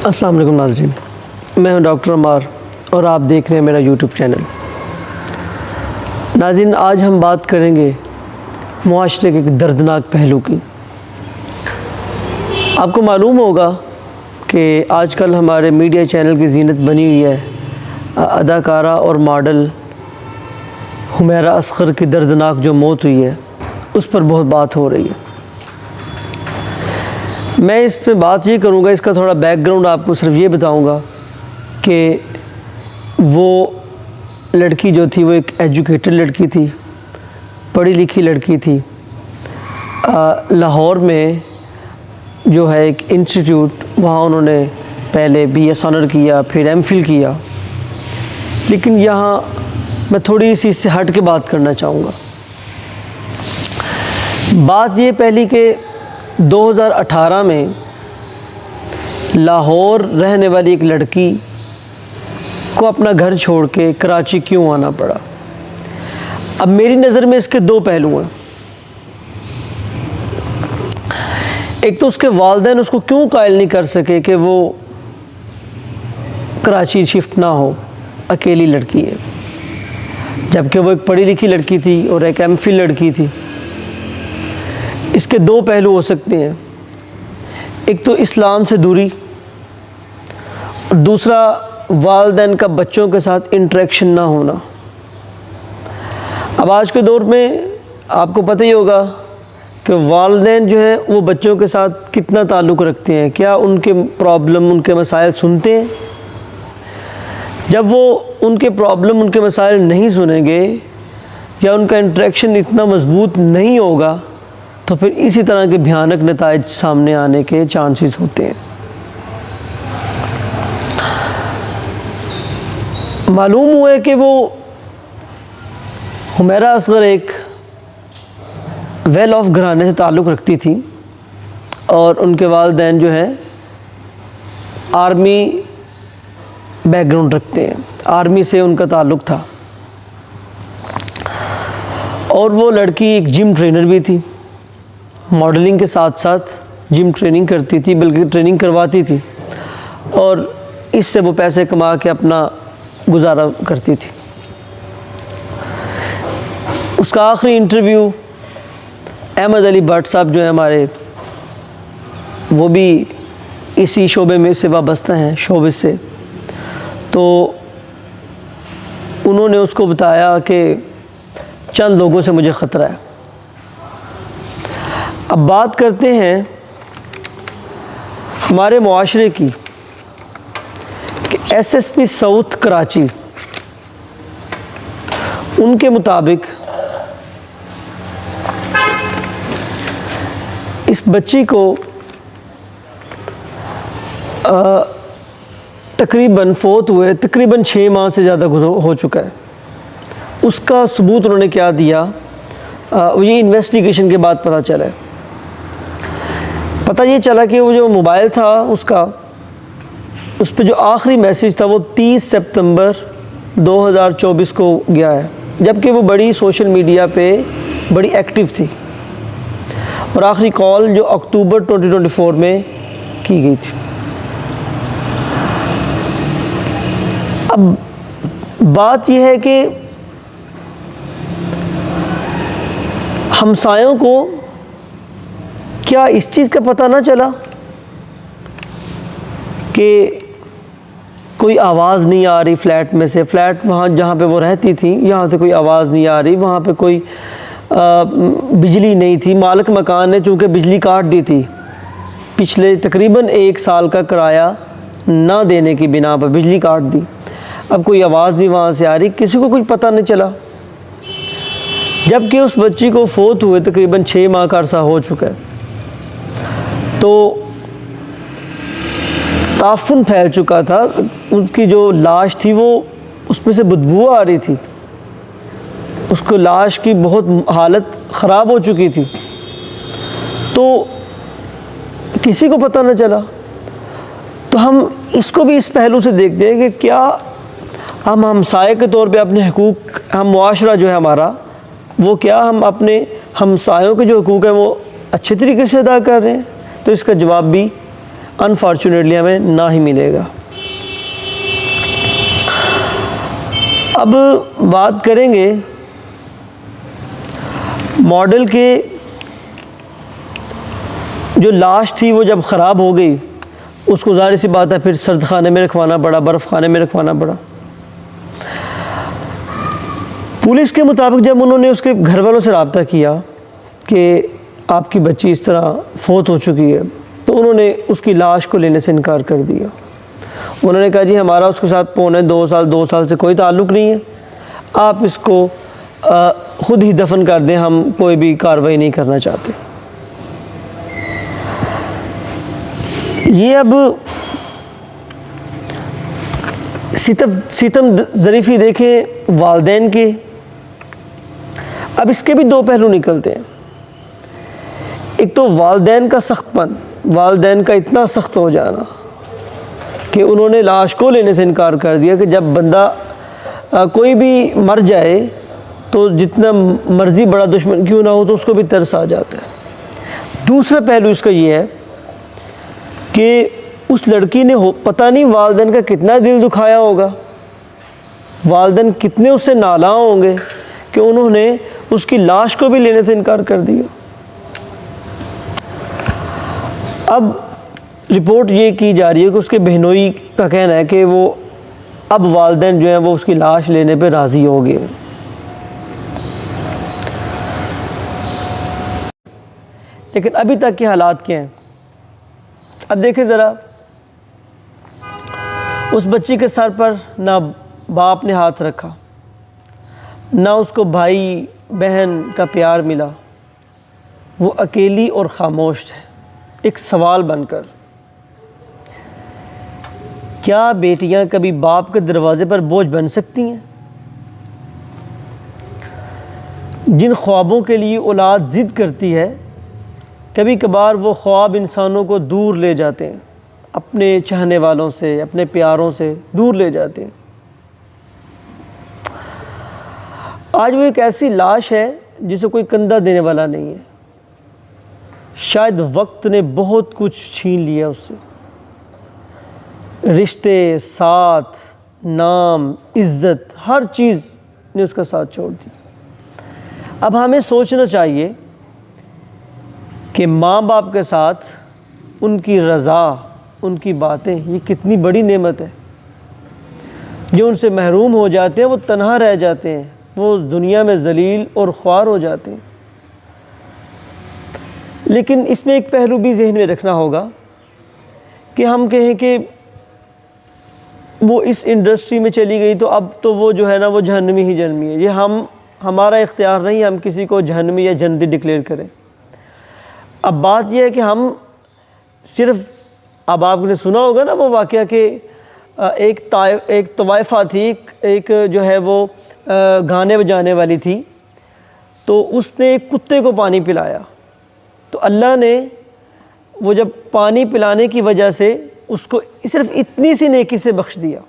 السلام علیکم ناظرین، میں ہوں ڈاکٹر عمار اور آپ دیکھ رہے ہیں میرا یوٹیوب چینل۔ ناظرین، آج ہم بات کریں گے معاشرے کے ایک دردناک پہلو کی۔ آپ کو معلوم ہوگا کہ آج کل ہمارے میڈیا چینل کی زینت بنی ہوئی ہے اداکارہ اور ماڈل حمیرہ اصغر کی دردناک جو موت ہوئی ہے اس پر بہت بات ہو رہی ہے۔ میں اس پہ بات یہ کروں گا، اس کا تھوڑا بیک گراؤنڈ آپ کو صرف یہ بتاؤں گا کہ وہ لڑکی جو تھی وہ ایک ایجوکیٹڈ لڑکی تھی، پڑھی لکھی لڑکی تھی۔ لاہور میں جو ہے ایک انسٹیٹیوٹ، وہاں انہوں نے پہلے بی ایس آنر کیا، پھر ایم فل کیا، لیکن یہاں میں تھوڑی سی اس سے ہٹ کے بات کرنا چاہوں گا۔ بات یہ پہلی کہ 2018 میں لاہور رہنے والی ایک لڑکی کو اپنا گھر چھوڑ کے کراچی کیوں آنا پڑا؟ اب میری نظر میں اس کے دو پہلو ہیں۔ ایک تو اس کے والدین اس کو کیوں قائل نہیں کر سکے کہ وہ کراچی شفٹ نہ ہو، اکیلی لڑکی ہے، جبکہ وہ ایک پڑھی لکھی لڑکی تھی اور ایک ایم فل لڑکی تھی۔ اس کے دو پہلو ہو سکتے ہیں، ایک تو اسلام سے دوری، دوسرا والدین کا بچوں کے ساتھ انٹریکشن نہ ہونا۔ اب آج کے دور میں آپ کو پتہ ہی ہوگا کہ والدین جو ہیں وہ بچوں کے ساتھ کتنا تعلق رکھتے ہیں، کیا ان کے پرابلم، ان کے مسائل سنتے ہیں؟ جب وہ ان کے پرابلم، ان کے مسائل نہیں سنیں گے یا ان کا انٹریکشن اتنا مضبوط نہیں ہوگا تو پھر اسی طرح کے بھیانک نتائج سامنے آنے کے چانسز ہوتے ہیں۔ معلوم ہوا ہے کہ وہ حمیرہ اصغر ایک ویل آف گھرانے سے تعلق رکھتی تھی اور ان کے والدین جو ہیں آرمی بیک گراؤنڈ رکھتے ہیں، آرمی سے ان کا تعلق تھا، اور وہ لڑکی ایک جم ٹرینر بھی تھی، ماڈلنگ کے ساتھ ساتھ جم ٹریننگ کرتی تھی، بلکہ ٹریننگ کرواتی تھی، اور اس سے وہ پیسے کما کے اپنا گزارا کرتی تھی۔ اس کا آخری انٹرویو احمد علی بٹ صاحب جو ہیں ہمارے، وہ بھی اسی شعبے میں سے وابستہ ہیں، شعبے سے، تو انہوں نے اس کو بتایا کہ چند لوگوں سے مجھے خطرہ ہے۔ اب بات کرتے ہیں ہمارے معاشرے کی کہ ایس ایس پی ساؤتھ کراچی، ان کے مطابق اس بچی کو تقریباً فوت ہوئے تقریباً 6 ماہ سے زیادہ ہو چکا ہے۔ اس کا ثبوت انہوں نے کیا دیا، یہ انویسٹیگیشن کے بعد پتہ چلا ہے۔ پتہ یہ چلا کہ وہ جو موبائل تھا اس پہ جو آخری میسیج تھا وہ 30 سپتمبر 2024 کو گیا ہے، جبکہ وہ بڑی سوشل میڈیا پہ بڑی ایکٹیو تھی، اور آخری کال جو اکتوبر 2024 میں کی گئی تھی۔ اب بات یہ ہے کہ ہمسایوں کو کیا اس چیز کا پتہ نہ چلا کہ کوئی آواز نہیں آ رہی فلیٹ میں سے، فلیٹ وہاں جہاں پہ وہ رہتی تھی یہاں سے کوئی آواز نہیں آ رہی، وہاں پہ کوئی بجلی نہیں تھی، مالک مکان نے چونکہ بجلی کاٹ دی تھی، پچھلے تقریباً 1 سال کا کرایہ نہ دینے کی بنا پر بجلی کاٹ دی، اب کوئی آواز نہیں وہاں سے آ رہی، کسی کو کچھ پتہ نہیں چلا، جبکہ اس بچی کو فوت ہوئے تقریباً 6 ماہ کا عرصہ ہو چکا ہے۔ تو تعفن پھیل چکا تھا، ان کی جو لاش تھی وہ اس میں سے بدبو آ رہی تھی، اس کو لاش کی بہت حالت خراب ہو چکی تھی، تو کسی کو پتہ نہ چلا۔ تو ہم اس کو بھی اس پہلو سے دیکھتے ہیں کہ کیا ہم ہمسائے کے طور پہ اپنے حقوق، ہم معاشرہ جو ہے ہمارا، وہ کیا ہم اپنے ہمسایوں کے جو حقوق ہیں وہ اچھے طریقے سے ادا کر رہے ہیں؟ تو اس کا جواب بھی انفارچونیٹلی ہمیں نہ ہی ملے گا۔ اب بات کریں گے ماڈل کے جو لاش تھی وہ جب خراب ہو گئی، اس کو ظاہر سی بات ہے پھر سرد خانے میں رکھوانا پڑا، برف خانے میں رکھوانا پڑا۔ پولیس کے مطابق جب انہوں نے اس کے گھر والوں سے رابطہ کیا کہ آپ کی بچی اس طرح فوت ہو چکی ہے، تو انہوں نے اس کی لاش کو لینے سے انکار کر دیا۔ انہوں نے کہا جی ہمارا اس کے ساتھ پونے 2 سال سے کوئی تعلق نہیں ہے، آپ اس کو خود ہی دفن کر دیں، ہم کوئی بھی کارروائی نہیں کرنا چاہتے۔ یہ اب ستم ظریفی دیکھیں والدین کے، اب اس کے بھی دو پہلو نکلتے ہیں۔ ایک تو والدین کا سخت پن، والدین کا اتنا سخت ہو جانا کہ انہوں نے لاش کو لینے سے انکار کر دیا کہ جب بندہ کوئی بھی مر جائے تو جتنا مرضی بڑا دشمن کیوں نہ ہو تو اس کو بھی ترس آ جاتا ہے۔ دوسرا پہلو اس کا یہ ہے کہ اس لڑکی نے پتہ نہیں والدین کا کتنا دل دکھایا ہوگا، والدین کتنے اس سے نالاں ہوں گے کہ انہوں نے اس کی لاش کو بھی لینے سے انکار کر دیا۔ اب رپورٹ یہ کی جا رہی ہے کہ اس کے بہنوئی کا کہنا ہے کہ وہ اب والدین جو ہیں وہ اس کی لاش لینے پہ راضی ہو گئے۔ لیکن ابھی تک کے حالات کیا ہیں؟ اب دیکھیں ذرا، اس بچی کے سر پر نہ باپ نے ہاتھ رکھا، نہ اس کو بھائی بہن کا پیار ملا، وہ اکیلی اور خاموش ہے ایک سوال بن کر۔ کیا بیٹیاں کبھی باپ کے دروازے پر بوجھ بن سکتی ہیں؟ جن خوابوں کے لیے اولاد ضد کرتی ہے، کبھی کبھار وہ خواب انسانوں کو دور لے جاتے ہیں، اپنے چاہنے والوں سے، اپنے پیاروں سے دور لے جاتے ہیں۔ آج وہ ایک ایسی لاش ہے جسے کوئی کندھا دینے والا نہیں ہے۔ شاید وقت نے بہت کچھ چھین لیا اس سے، رشتے، ساتھ، نام، عزت، ہر چیز نے اس کا ساتھ چھوڑ دی۔ اب ہمیں سوچنا چاہیے کہ ماں باپ کے ساتھ ان کی رضا، ان کی باتیں، یہ کتنی بڑی نعمت ہے۔ جو ان سے محروم ہو جاتے ہیں وہ تنہا رہ جاتے ہیں، وہ دنیا میں ذلیل اور خوار ہو جاتے ہیں۔ لیکن اس میں ایک پہلو بھی ذہن میں رکھنا ہوگا کہ ہم کہیں کہ وہ اس انڈسٹری میں چلی گئی تو اب تو وہ جو ہے نا وہ جہنمی ہی جہنمی ہے۔ یہ ہمارا اختیار نہیں، ہم کسی کو جہنمی یا جنتی ڈکلیئر کریں۔ اب بات یہ ہے کہ ہم صرف، اب آپ نے سنا ہوگا نا وہ واقعہ کہ ایک طوائفہ تھی، ایک جو ہے وہ گانے بجانے والی تھی، تو اس نے ایک کتے کو پانی پلایا، تو اللہ نے وہ جب پانی پلانے کی وجہ سے اس کو صرف اتنی سی نیکی سے بخش دیا۔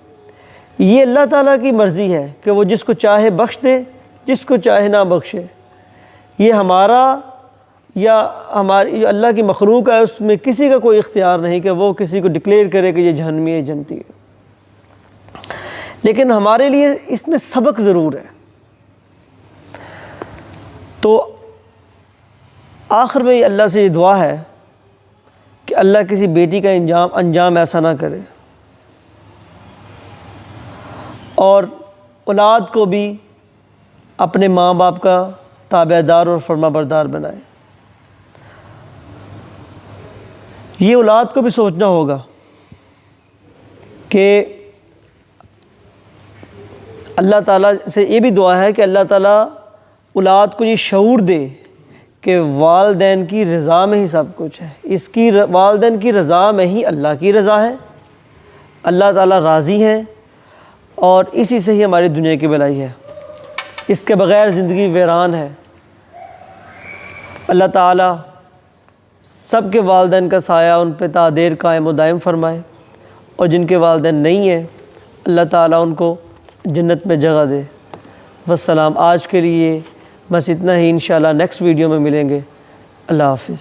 یہ اللہ تعالیٰ کی مرضی ہے کہ وہ جس کو چاہے بخش دے، جس کو چاہے نہ بخشے۔ یہ ہمارا یا ہماری اللہ کی مخلوق ہے، اس میں کسی کا کوئی اختیار نہیں کہ وہ کسی کو ڈکلیئر کرے کہ یہ جہنمی ہے، جنتی ہے۔ لیکن ہمارے لیے اس میں سبق ضرور ہے۔ تو آخر میں اللہ سے یہ دعا ہے کہ اللہ کسی بیٹی کا انجام ایسا نہ کرے، اور اولاد کو بھی اپنے ماں باپ کا تابع دار اور فرما بردار بنائے۔ یہ اولاد کو بھی سوچنا ہوگا کہ اللہ تعالیٰ سے یہ بھی دعا ہے کہ اللہ تعالیٰ اولاد کو یہ شعور دے کہ والدین کی رضا میں ہی سب کچھ ہے، اس کی والدین کی رضا میں ہی اللہ کی رضا ہے، اللہ تعالیٰ راضی ہیں، اور اسی سے ہی ہماری دنیا کی بھلائی ہے، اس کے بغیر زندگی ویران ہے۔ اللہ تعالیٰ سب کے والدین کا سایہ ان پہ تا دیر قائم و دائم فرمائے، اور جن کے والدین نہیں ہیں اللہ تعالیٰ ان کو جنت میں جگہ دے۔ والسلام۔ آج کے لیے بس اتنا ہی، انشاءاللہ نیکسٹ ویڈیو میں ملیں گے۔ اللہ حافظ۔